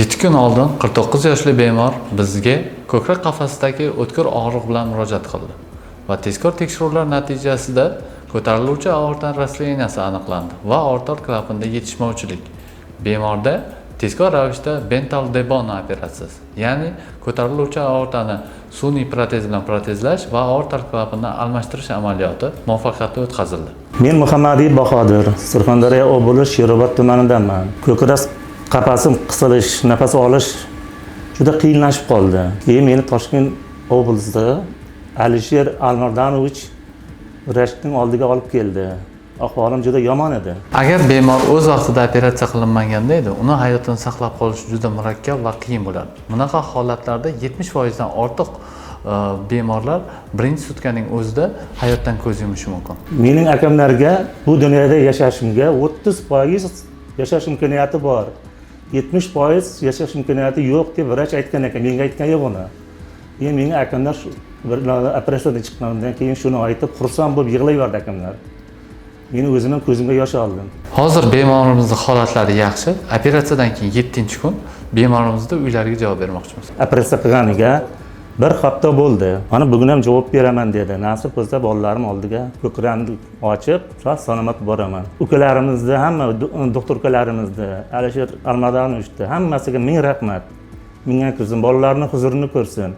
7 kun oldin 49 yoshli bemor bizga ko'krak qafasidagi o'tkir og'riq bilan murojaat qildi va tezkor tekshiruvlar natijasida ko'tariluvchi aorta rastleniyasi aniqlandi va aortal klapanida yetishmovchilik. Bemorda tezkor ravishda Bental Debon operatsiyasi, ya'ni ko'tariluvchi aortani sun'iy protez bilan protezlash va aortal klapanni almashtirish amaliyoti muvaffaqiyatli o'tkazildi. Men Muhammadiy Bahodir, Surxondaryo oblasti Sherobod tumanidanman. Ko'krak qapasim qisilish, nafas olish juda qiyinlashib qoldi. Keyin meni Toshkent oblasti Alisher Almardanovich vrachning oldiga olib keldi. Ahvolim juda yomon edi. Agar bemor o'z vaqtida operatsiya qilinmaganda edi, uni hayotini saqlab qolish juda murakkab va qiyin bo'lardi. Bunaqa holatlarda 70% dan ortiq bemorlar birinchi sutkaning o'zida hayotdan ko'z yumishi mumkin. Mening akamlarga bu dunyoda yashashimga 30% yashash imkoniyati bor. 70% yashash imkoniyati yo'q deb vrach aytgan ekan, menga aytgan yo'q uni. Keyin menga akamlar bir operatsiyadan chiqqandan keyin shuni aytib, xursand bo'lib yig'layverdi akamlar. Meni o'zimdan ko'zimga yosh oldim. Hozir bemorimizning holatlari yaxshi. Operatsiyadan keyin 7-kun bemorimizni uylariga javob bermoqchimiz. Operatsiya qilganiga bir hafta bo'ldi. Mana bugun ham javob beraman dedi. Nasib bo'lsa bolalarim oldiga ko'krakni ochib, salomat boraman. Ukalarimizni, hamma doktor ukalarimizni, Alisher Almadanovichni hammasiga ming rahmat. Menga ko'rsin, bolalarning huzurini ko'rsin.